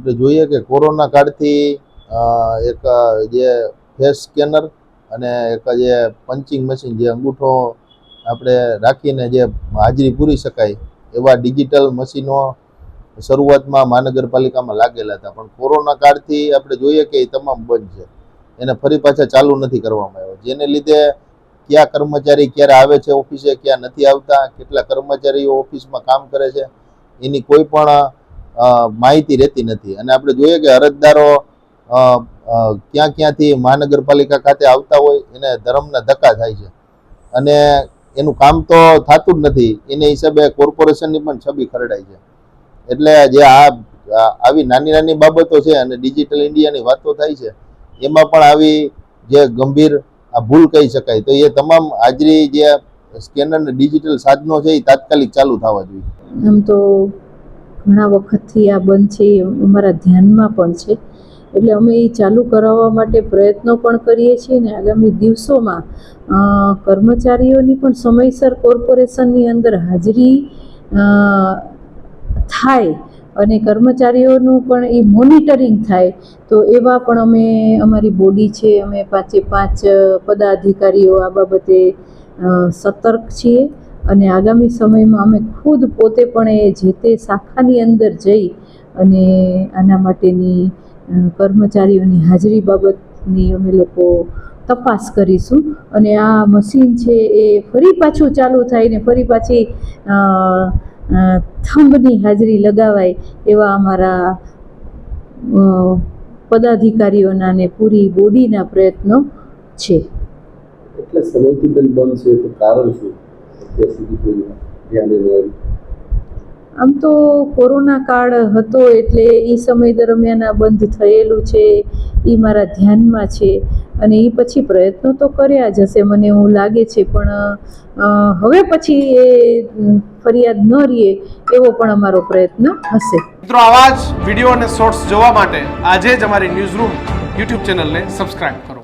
આપણે જોઈએ કે કોરોના કાળથી એક જે ફેસ સ્કેનર અને એક જે પંચિંગ મશીન, જે અંગૂઠો આપણે રાખીને જે હાજરી પૂરી શકાય એવા ડિજિટલ મશીનો શરૂઆતમાં મહાનગરપાલિકામાં લાગેલા હતા, પણ કોરોના કાળથી આપણે જોઈએ કે એ તમામ બંધ છે. એને ફરી પાછા ચાલુ નથી કરવામાં આવ્યો, જેને લીધે કયા કર્મચારી ક્યારે આવે છે ઓફિસે, ક્યાં નથી આવતા, કેટલા કર્મચારીઓ ઓફિસમાં કામ કરે છે, એની કોઈ પણ માહિતી રહેતી નથી. અને આપણે જોઈએ કે અરજદારો ક્યાં ક્યાંથી મહાનગરપાલિકા ખાતે આવતા હોય, એને ધર્મના ધક્કા થાય છે અને એનું કામ તો થતું જ નથી. એને હિસાબે કોર્પોરેશનની પણ છબી ખરડાય છે. એટલે જે આવી નાની નાની બાબતો છે અને ડિજિટલ ઇન્ડિયાની વાતો થાય છે, એમાં પણ આવી જે ગંભીર ભૂલ કહી શકાય, તો એ તમામ હાજરી જે સ્કેનર ને ડિજિટલ સાધનો છે એ તાત્કાલિક ચાલુ થવા જોઈએ. આમ તો ઘણા વખતથી આ બંધ છે, અમારા ધ્યાનમાં પણ છે, એટલે અમે એ ચાલુ કરાવવા માટે પ્રયત્નો પણ કરીએ છીએ ને આગામી દિવસોમાં કર્મચારીઓની પણ સમયસર કોર્પોરેશનની અંદર હાજરી થાય અને કર્મચારીઓનું પણ એ મોનિટરિંગ થાય, તો એવા પણ અમે અમારી બોડી છે, અમે 5 પદાધિકારીઓ આ બાબતે સતર્ક છીએ. અને આગામી સમયમાં અમે ખુદ પોતે પણ એ જે તે શાખાની અંદર જઈ અને આના માટેની કર્મચારીઓની હાજરી બાબતની અમે લોકો તપાસ કરીશું. અને આ મશીન છે એ ફરી પાછું ચાલુ થાય ને ફરી પાછી થંભની હાજરી લગાવાય એવા અમારા પદાધિકારીઓના ને પૂરી બોડીના પ્રયત્નો છે. એટલે સમયથી બંધ છે તો કારણ શું? આમ તો કોરોના કાળ હતો એટલે એ સમય દરમિયાન આ બંધ થયેલું છે, એ મારા ધ્યાનમાં છે. અને એ પછી પ્રયત્નો તો કર્યા જ હશે, મને એવું લાગે છે, પણ હવે પછી એ ફરિયાદ ન રહે એવો પણ અમારો પ્રયત્ન હશે. મિત્રો, આવા જ વિડીયો અને શોર્ટ્સ જોવા માટે આજે જ અમારી ન્યૂઝ રૂમ યુટ્યુબ ચેનલને સબસ્ક્રાઇબ કરો.